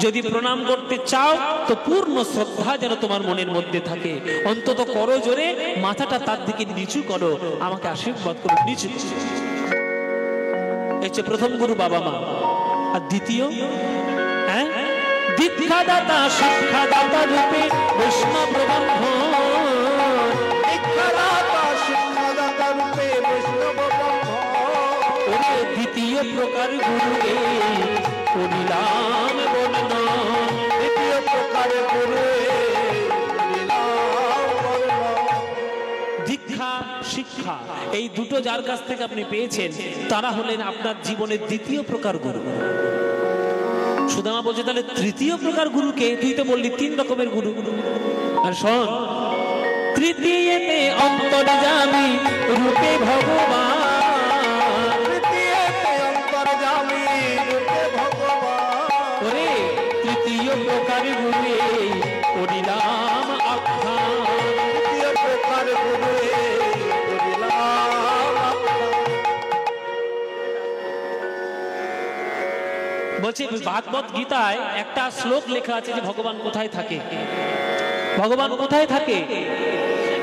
যদি প্রণাম করতে চাও তো পূর্ণ শ্রদ্ধা যেন তোমার মনের মধ্যে থাকে। অন্তত করো জোরে, মাথাটা তার দিকে নিচু করো, আমাকে আশীর্বাদ করো নিচু। এই হচ্ছে প্রথম গুরু বাবা মা। আর দ্বিতীয়, হ্যাঁ, দীক্ষাদাতা শিক্ষাদাতা রূপে বৈষ্ণব ব্রাহ্মণ। দীক্ষাদাতা শিক্ষাদাতা রূপে বৈষ্ণব ব্রাহ্মণ। ওরে দ্বিতীয় প্রকার গুরু এই করিলাম বর্ণনা। দ্বিতীয় প্রকার গুরু করিলাম বর্ণনা। দীক্ষা শিক্ষা এই দুটো যার কাছ থেকে আপনি পেয়েছেন তারা হলেন আপনার জীবনের দ্বিতীয় প্রকার গুরু। সুদামা বলছে তাহলে তৃতীয় প্রকার গুরুকে? তুই তো বললি তিন রকমের গুরু। আর শোন, তৃতীয়তে অন্তর্যামী রূপে ভগবান। তৃতীয়তে অন্তর্যামী রূপে ভগবান। ওরে তৃতীয় প্রকার গুরু এই করিলাম আখ্যান। তৃতীয় প্রকার গুরু করিলাম আখ্যান। বলছে ভাগবত গীতায় একটা শ্লোক লেখা আছে যে ভগবান কোথায় থাকে। ভগবান কোথায় থাকে?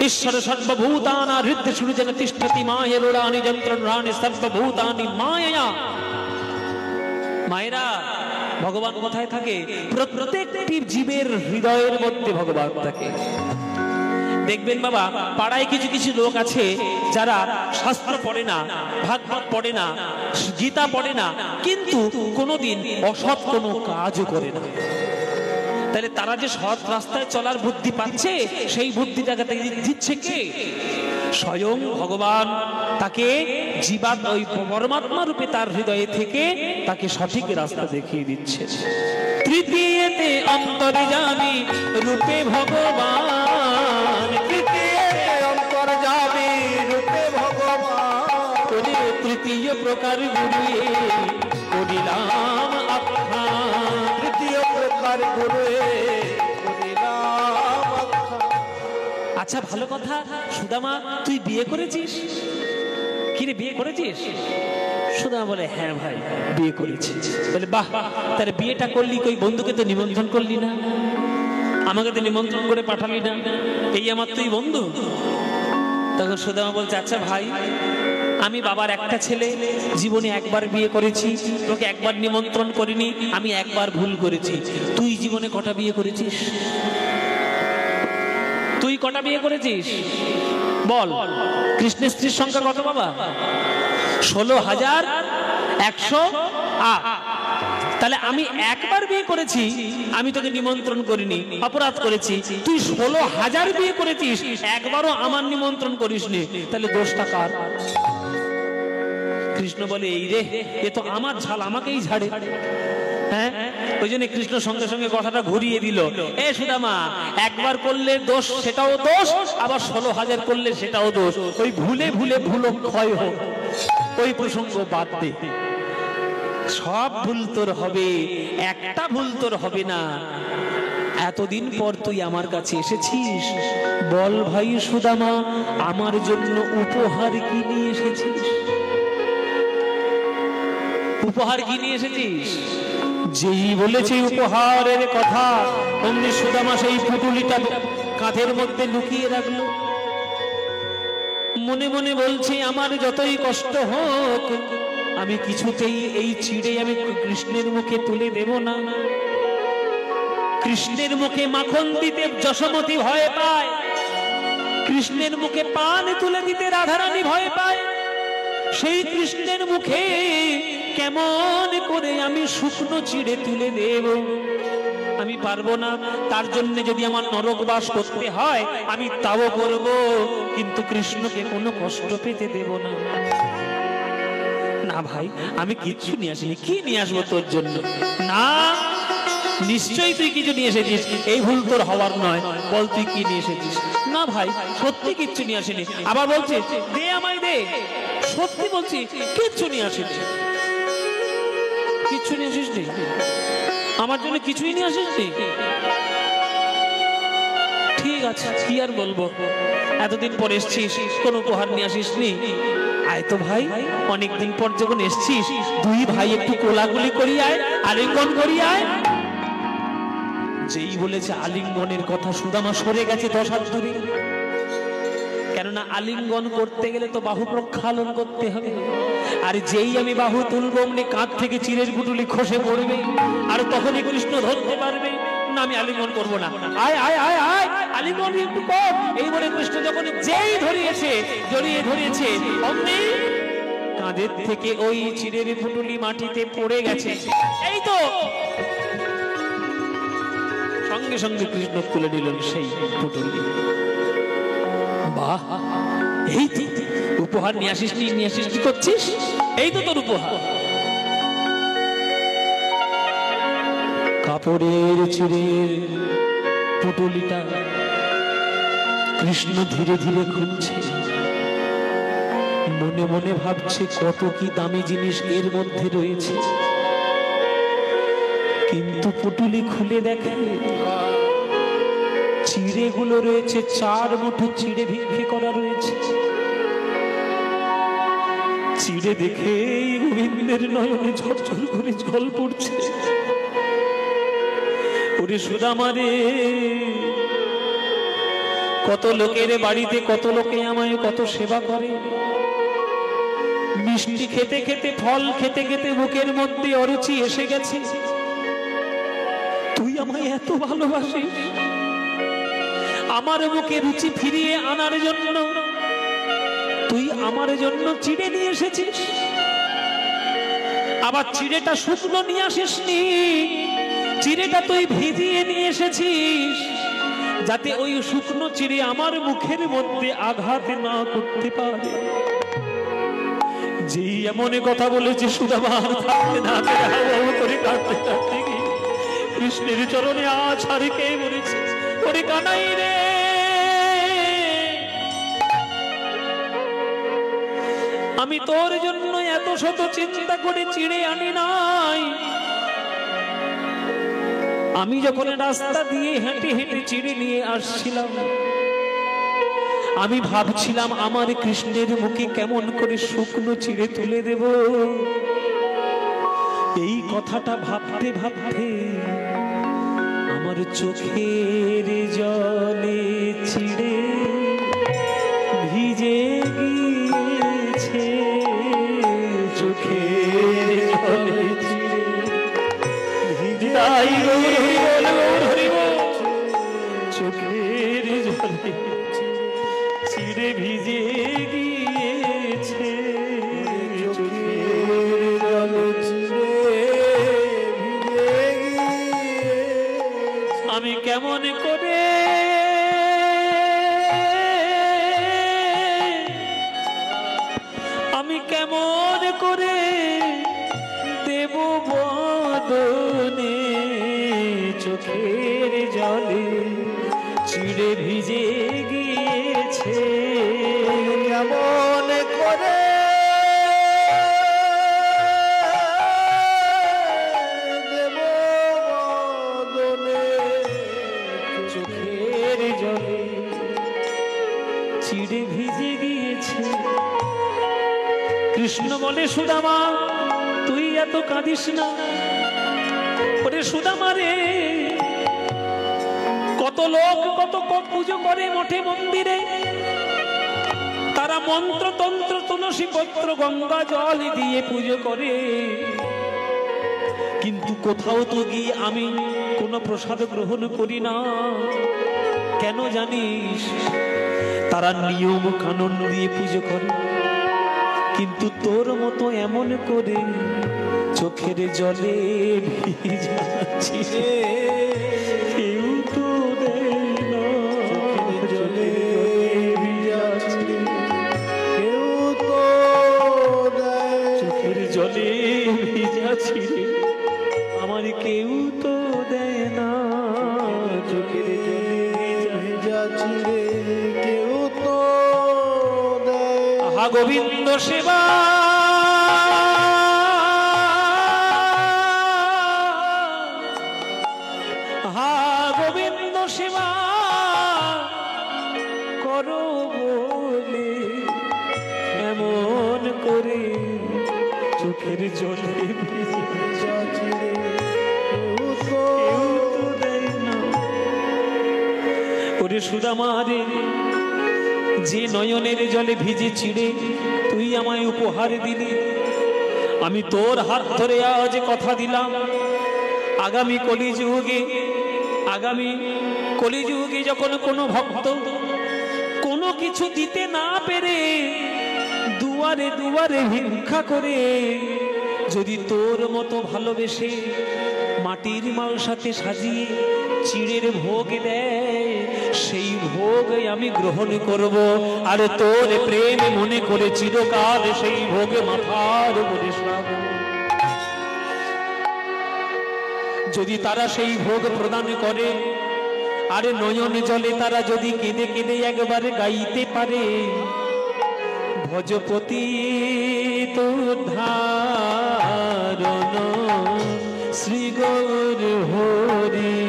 ঈশ্বর সর্বভূতানা হৃদয় সূর্যেন তিষ্ঠতি মায়েরানি যন্ত্রণানি সর্বভূতানি মায়া। মায়েরা, ভগবান কোথায় থাকে? প্রত্যেকটি জীবের হৃদয়ের মধ্যে ভগবান থাকে। দেখবেন বাবা, পাড়ায় কিছু কিছু লোক আছে যারা শাস্ত্র পড়ে না, ভাগবত পড়ে না, গীতা পড়ে না, কিন্তু কোনোদিন অসৎ কোনো কাজও করে না। তাহলে তারা যে সৎ রাস্তায় চলার বুদ্ধি পাচ্ছে, সেই বুদ্ধিটাকে দিচ্ছে কে? স্বয়ং ভগবান তাকে ওই পরমাত্মা রূপে তার হৃদয়ে থেকে তাকে সঠিক রাস্তা দেখিয়ে দিচ্ছে। তৃতীয়তে অন্তর্যামী রূপে ভগবান। তৃতীয়তে অন্তর্যামী রূপে ভগবান। তৃতীয় প্রকার গুরু করিলাম আখ্যান। তৃতীয় প্রকার গুরু করিলাম আখ্যান। আচ্ছা ভালো কথা, সুদামা তুই বিয়ে করেছিস? কিরে বিয়ে করেছিস? সুদামা বলে হ্যাঁ ভাই বিয়ে করেছি। বলে বাহ, তার বিয়েটা করলি, কই বন্ধুকে তো নিমন্ত্রণ করলি না, আমাকে তো নিমন্ত্রণ করে পাঠালি না, এই আমার তুই বন্ধু? তখন সুদামা বলছে আচ্ছা ভাই, আমি বাবার একটা ছেলে, জীবনে একবার বিয়ে করেছি, তোকে একবার নিমন্ত্রণ করিনি, আমি একবার ভুল করেছি। তুই জীবনে কটা বিয়ে করেছিস? তুই কটা বিয়ে করেছিস বল? কৃষ্ণের স্ত্রীর সংখ্যা কত বাবা? 16,108। তাহলে আমি একবার বিয়ে করেছি, আমি তোকে নিমন্ত্রণ করিনি, অপরাধ করেছি। তুই 16,000 বিয়ে করেছিস, একবারও আমার নিমন্ত্রণ করিসনি, তাহলে দোষটা কার? কৃষ্ণ বলে এই রে, এ তো আমার ঝাল, আমাকেই ঝাড়ে। হ্যাঁ, ওই জন্য কৃষ্ণ সঙ্গে সঙ্গে কথাটা ঘুরিয়ে দিল। এ সুদামা, একবার করলে দোষ সেটাও দোষ, আবার 16,000 করলে সেটাও দোষ। ওই ভুলে ভুলে ভুলো ক্ষয় হোক, ওই প্রসঙ্গ বাদ দে। সব ভুল তোর হবে, একটা ভুল তোর হবে না। এতদিন পর তুই আমার কাছে এসেছিস, বল ভাই সুদামা, আমার জন্য উপহার কি নিয়ে এসেছিস? উপহার কি নিয়ে এসেছিস? যেই বলেছে উপহারের কথা, অমনি সুদামা সেই পুটুলিটা কাঁধের মধ্যে লুকিয়ে রাখলো। মনে মনে বলছে আমার যতই কষ্ট হোক, আমি কিছুতেই এই চিড়ে আমি কৃষ্ণের মুখে তুলে দেব না। কৃষ্ণের মুখে মাখন দিতে যশোমতী ভয় পায়, কৃষ্ণের মুখে পান তুলে দিতে রাধারানী ভয় পায়। সেই কৃষ্ণের মুখে কেমন করে আমি শুকনো চিড়ে তুলে দেব? আমি পারবো না। তার জন্য যদি আমার নরকবাস করতে হয় আমি তাও করব, কিন্তু কৃষ্ণকে কোনো কষ্ট পেতে দেব না। না ভাই, আমি কিচ্ছু নিয়ে আসিনি। কি নিয়ে আসবো তোর জন্য? না, নিশ্চয়ই তুই কিছু নিয়ে এসেছিস, এই ভুল তোর হওয়ার নয়। বল তুই কি নিয়ে এসেছিস? না ভাই, সত্যি কিচ্ছু নিয়ে আসিনি। আবার বলছে দে আমায় দে। সত্যি বলছি কিচ্ছু নিয়ে আসিনি। কিছু নিয়ে আসিস নি? আমার জন্য কিছুই নিয়ে আসিস নি? ঠিক আছে, কি আর বলবো, এতদিন পর এসছিস, কোন উপহার নিয়ে আসিস নি? আয় তো ভাই, অনেকদিন পর যখন এসছিস, দুই ভাই একটু কোলাকুলি করি আয়, আলিঙ্গন করি আয়। যেই বলেছে আলিঙ্গনের কথা, সুদামা সরে গেছে 10 হাত দূরে। কেননা আলিঙ্গন করতে গেলে তো বাহু প্রক্ষালন করতে হবে, আর যেই আমি বাহু তুলবো অমনি কাঁধ থেকে চিরের গুটুলি খসে পড়বে, আর তখনই কৃষ্ণ ধরতে পারবে। না, আমি আলিঙ্গন করবো না। আয় আয় আয় আয়, আলিঙ্গন একটু কর। এই বলে কৃষ্ণ যখন যেই ধরিয়েছে, জড়িয়ে ধরিয়েছে, অমনি কাঁধের থেকে ওই চিরের পুটুলি মাটিতে পড়ে গেছে। এই তো সঙ্গে সঙ্গে কৃষ্ণ তুলে নিলেন সেই পুটুলি। বাহ, এই উপহার নিয়ে আসিস নি, নিয়ে আসিস, কি করছিস? এই তো তোর উপহার। কাপড়ের চিরের পুটুলিটা কৃষ্ণ ধীরে ধীরে খুলছে, মনে মনে ভাবছে কত কি দামি জিনিস এর মধ্যে রয়েছে। কিন্তু পুটুলি খুলে দেখে চিড়েগুলো রয়েছে, 4 মুঠো চিড়ে ভিক্ষে করা রয়েছে। চিড়ে দেখে গোবিন্দের নয়নে ঝরঝর করে জল পড়ছে। ওরে সুদামা রে, কত লোকের বাড়িতে কত লোকে আমায় কত সেবা করে, মিষ্টি খেতে খেতে, ফল খেতে খেতে মুখের মধ্যে অরুচি এসে গেছে। তুই আমায় এত ভালোবাসিস, আমার মুখে রুচি ফিরিয়ে আনার জন্য তুই আমার জন্য চিড়ে নিয়ে এসেছিস। আবার চিড়েটা শুকনো নিয়ে আসিসনি, চিড়েটা তুই ভিজিয়ে নিয়ে এসেছিস, যাতে ওই শুকনো চিড়ে আমার মুখের মধ্যে আঘাত না করতে পারে। যেই এমন কথা বলেছে, সুদামা থাকতে না করে কাঁদতে কাঁদতে গিয়ে কৃষ্ণের চরণে আজ হারিকে বলেছে, ওরে কানাই রে, আমি তোর জন্য এত শত চিন্তা করে চিড়ে আনি নাই। আমি যখন রাস্তা দিয়ে হেঁটে হেঁটে চিড়ে নিয়ে আসছিলাম, আমি ভাবছিলাম আমার কৃষ্ণের মুখে কেমন করে শুকনো চিড়ে তুলে দেব। এই কথাটা ভাবতে ভাবতে আমার চোখের জলে চিড়ে ভিজে গিয়েছে, চোখের জলে চিড়ে ভিজে, চোখের জলে চিড়ে ভিজে গিয়েছে, চোখের জলে চিড়ে ভিজে গিয়েছে। আমি কেমন করে দেব বদনে চোখের জলে চিড়ে ভিজে গিয়েছে, কেমন করে দেব বদনে চোখের জলে চিড়ে ভিজে গিয়েছে। কৃষ্ণ বলে, সুদামা তুই এত কাঁদিস না। ওরে সুদামা রে, কত লোক কত পুজো করে মঠে মন্দিরে, তারা মন্ত্র তন্ত্র তুলসী পত্র গঙ্গা জল দিয়ে পুজো করে, কিন্তু কোথাও তো গিয়ে আমি কোনো প্রসাদ গ্রহণ করি না। কেন জানিস? তারা নিয়ম কানুন দিয়ে পুজো করে, কিন্তু তোর মতো এমন করে চোখের জলে ভিজাচ্ছি কেউ তো দেয় না। চোখের জলে ভিজাচ্ছি কেউ তো দেয়, চোখের জলে ভিজাচ্ছি আমার কেউ তো দেয় না। চোখের জলে ভিজাচ্ছি রে, কেউ তো দেয়। আহা গোবিন্দ সেবা সুদামারে, যে নয়নের জলে ভিজে চিড়ে তুই আমায় উপহার দিলি, আমি তোর হাত ধরে আজ কথা দিলাম, আগামী কলিযুগে যখন কোনো ভক্ত কোনো কিছু দিতে না পেরে দুয়ারে দুয়ারে ভিক্ষা করে যদি তোর মতো ভালোবেসে মাটির মালসাতে সাজিয়ে চিড়ের ভোগ দেয়, সেই ভোগ আমি গ্রহণ করব, আর তোর প্রেম মনে করে চিরকাল সেই ভোগে মাথার উপরে শোয়াবো। যদি তারা সেই ভোগ প্রদান করে, আরে নয়নে জলে তারা যদি কেঁদে কেঁদে একবারে গাইতে পারে, ভজপতি তোর ধারণ শ্রী গৌর হরি,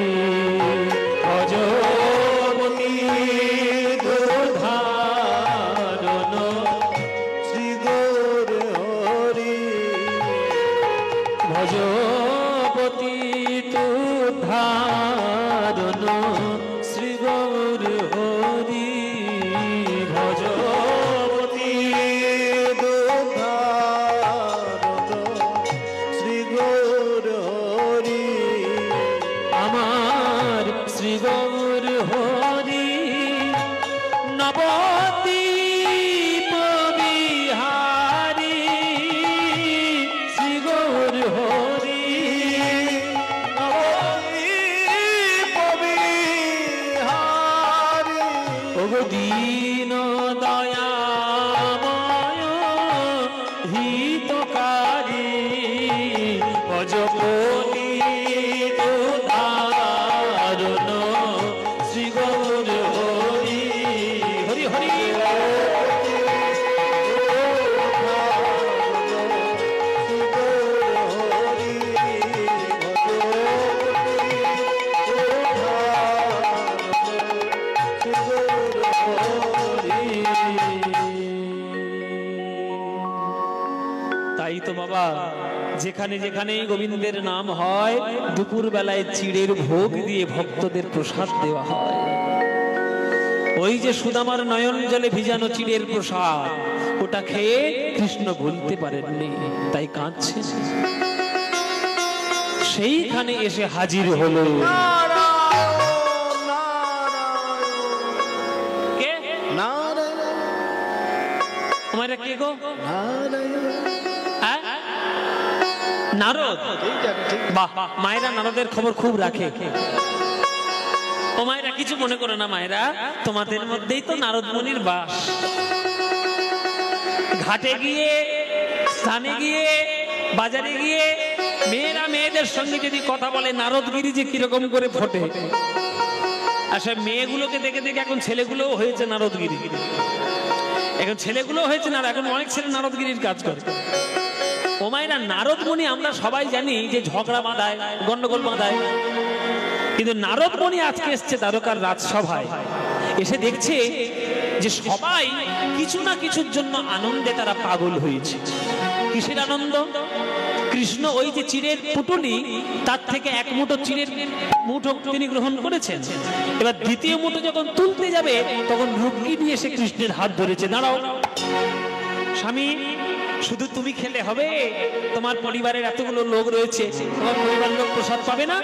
ভজপতি তোর ধারণ শ্রী গৌর হরি, ভজপতি তোর ধারণ শ্রী গৌর হরি, ভজপতি শ্রী গৌর হরি, আমার শ্রী গৌর হরি, নবদ্বীপ বিহারী শ্রী গৌর হরি, নবদ্বীপ বিহারী, ওগো দীন দয়াময় হিতকারী, ভজপতি তোর ধারণ শ্রী গৌর হরি, হরি হরি। তাই তো বাবা, যেখানে যেখানেই গোবিন্দের নাম হয় দুপুর বেলায় চিড়ের ভোগ দিয়ে ভক্তদের প্রসাদ দেওয়া হয়। ওই যে সুদামার নয়ন জলে ভিজানো চিড়ের প্রসাদ, ওটা খেয়ে কৃষ্ণ ভুলতে পারেননি, তাই কাঁদছে। সেইখানে এসে হাজির হলো কে? তোমারা কে গো? হ্যাঁ? নারদ। বাহ, মায়েরা নারদের খবর খুব রাখে। ও মায়েরা কিছু মনে করো না মায়েরা, তোমাদের মধ্যেই তো নারদ মুনির বাস। ঘাটে গিয়ে, স্থানে গিয়ে, বাজারে গিয়ে মেয়েরা মেয়েদের সঙ্গে যদি কথা বলে, নারদগিরি যে কিরকম করে ফোটে। আসলে মেয়েগুলোকে দেখে দেখে এখন ছেলেগুলোও হয়েছে নারদগিরি। এখন ছেলেগুলো হয়েছে না, এখন অনেক ছেলে নারদগিরির কাজ করে। ও মায়েরা, নারদ মুনি আমরা সবাই জানি যে ঝগড়া বাঁধায়, গন্ডগোল বাঁধায়, কিন্তু নারদ মুনি আজকে এসছে দ্বারকার রাজসভায়, এসে দেখছে যে সবাই কিছু না কিছুর জন্য আনন্দে তারা পাগল হয়েছে। কিসের আনন্দ? কৃষ্ণ ওই যে চিড়ের পুটুলি, তার থেকে এক মুঠো চিড়ের মুঠো তিনি গ্রহণ করেছেন। এবার দ্বিতীয় মুঠো যখন তুলতে যাবে, তখন রুক্মিণী এসে কৃষ্ণের হাত ধরেছে। দাঁড়াও স্বামী, শুধু তুমি খেলে হবে? তোমার পরিবারের এতগুলো লোক রয়েছে, তোমার পরিবার লোক প্রসাদ পাবে না?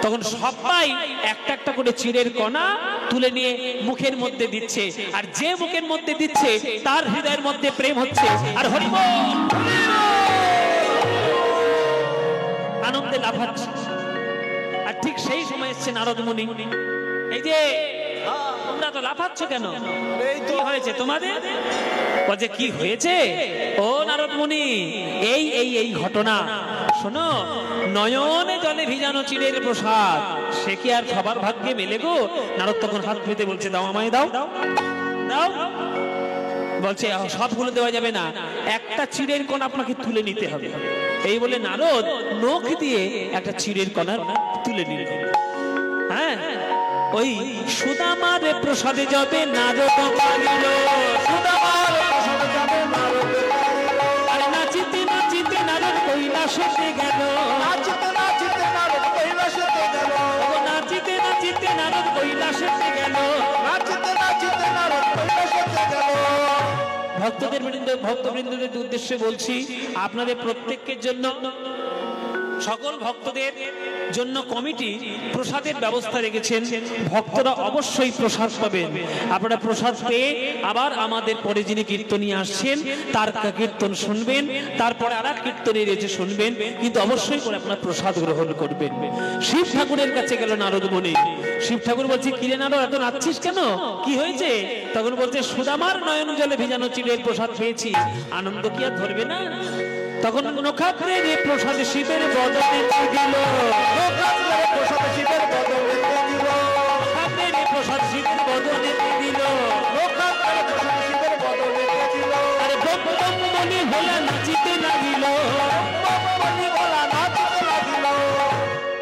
তখন সবাই একটা একটা করে চিড়ের কণা তুলে নিয়ে মুখের মধ্যে দিচ্ছে, আর যে মুখের মধ্যে দিচ্ছে তার হৃদয়ের মধ্যে প্রেম হচ্ছে, আর হরি বল আনন্দে লাফাচ্ছে। আর ঠিক সেই সময় এসছে নারদ মুনি। এই যে তোমরা তো লাফাচ্ছ কেন? কি হয়েছে তোমাদের? বলছে কি হয়েছে? ও নারদ মুনি, এই এই এই ঘটনা শোনো। নয়নে জলে ভিজানো চিড়ের প্রসাদ, সে কি আর সবার ভাগ্যে মেলে গো? নারদ তখন হাত পেতে বলছে, দাও আমায়, দাও দাও। বলছে সবগুলো দেওয়া যাবে না, একটা চিড়ের কণা আপনাকে তুলে নিতে হবে। এই বলে নারদ নখ দিয়ে একটা চিড়ের কণা তুলে নিল। হ্যাঁ, ওই সুদামার প্রসাদে যাবে নারদ পারিল, সুদামার প্রসাদে যাবে নারদ পারিল। আর নাচিতে নাচিতে নারদ কৈলাসে গেল, নাচিতে নাচিতে নারদ কৈলাসে গেল, নাচিতে নাচিতে নারদ কৈলাসে গেল। ভক্তবৃন্দদের উদ্দেশ্যে বলছি, আপনাদের প্রত্যেকের জন্য, সকল ভক্তদের জন্য কমিটি প্রসাদের ব্যবস্থা রেখেছেন। ভক্তরা অবশ্যই প্রসাদ পাবেন। আপনারা প্রসাদ পেয়ে আবার আমাদের পরে যিনি কীর্তনী আসছেন তার কীর্তন শুনবেন, তারপরে আর এক কীর্তনী রয়েছে শুনবেন, কিন্তু অবশ্যই করে আপনার প্রসাদ গ্রহণ করবেন। শিব ঠাকুরের কাছে গেল নারদ মুনি। শিব ঠাকুর বলছে, কিরে নারদ, এত নাচছিস কেন, কি হয়েছে? তখন বলছে, সুদামার নয়ন জলে ভিজানো চিড়ের প্রসাদ পেয়েছি, আনন্দ কি আর ধরবে না? তখন নক্ষত্রের প্রসাদ শিবের বদনে দিল, প্রসাদ শিবের বদলে দিল, নক্ষত্রের প্রসাদ শিবের বদনে দিল, প্রসাদ শিবের বদলে দিল, আরে বম বম বলি ভোলা নাচিতে লাগিল, বলি ভোলা নাচতে লাগিল।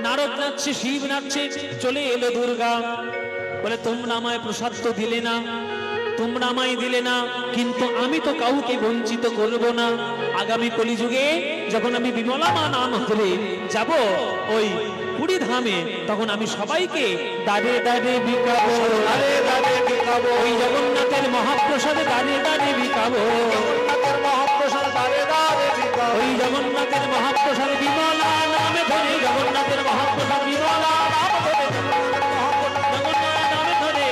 নারদ নাচছে, শিব নাচছে, চলে এলো দুর্গা। বলে, তোমরা আমায় প্রসাদ তো দিলে না, তোমরা আমায় দিলে না, কিন্তু আমি তো কাউকে বঞ্চিত করব না। আগামী কলিযুগে যখন আমি বিমলা মা নাম ধরে যাব ওই পুরী ধামে, তখন আমি সবাইকে দাঁড়ে দাঁড়ে বিকাবো, দাঁড়ে দাঁড়ে বিকাবো, ওই জগন্নাথের মহাপ্রসাদে দাঁড়ে দাঁড়ে বিকাবো, জগন্নাথের মহাপ্রসাদ দাঁড়ে দাঁড়ে বিকাবো, ওই জগন্নাথের মহাপ্রসাদ বিমলা নামে ধরে, জগন্নাথের মহাপ্রসাদ বিমলা নাম ধরে, জগন্নাথ নামে ধরে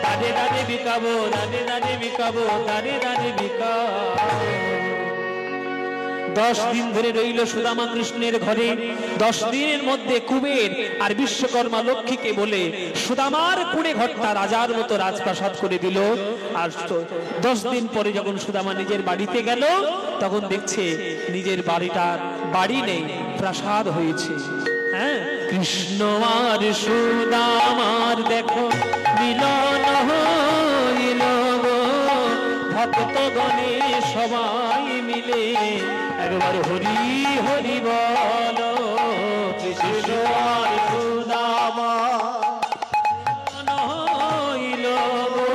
দাঁড়ে দাঁড়ে বিকাবো, দাঁড়ে দাঁড়ে বিকাবো, দাঁড়ে দাঁড়ে বিকাবো। 10 দিন ধরে রইল সুদামা কৃষ্ণের ঘরে। 10 দিনের মধ্যে কুবের আর বিশ্বকর্মা লক্ষ্মীকে বলে সুদামার কুড়ে ঘরটা রাজার মতো রাজপ্রাসাদ করে দিল। আর 10 দিন পরে যখন সুদামা নিজের বাড়িতে গেল, তখন দেখছে নিজের বাড়ি নেই, প্রাসাদ হয়েছে। হ্যাঁ, কৃষ্ণ আর সুদামার দেখো মিলন হইল গো, ভক্তগণে সবাই মিলে একবার হরি হরি বল। কৃষ্ণ আর সুদামা হইল গো,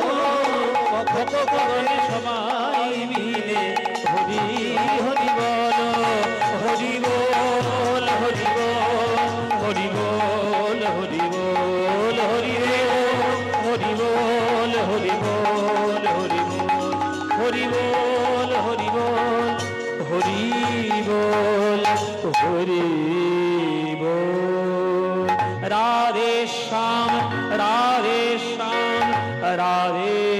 ভক্তগণে সবাই মিলে হরি হরি বল। হরি বল, হরি বল, হরি বল, হরি বল, হরি হরি বল, হরি বল, হরি বল, হরি বল, হরি বল, হরি বল, হরি বল। রাধে শ্যাম, রাধে শ্যাম, রাধে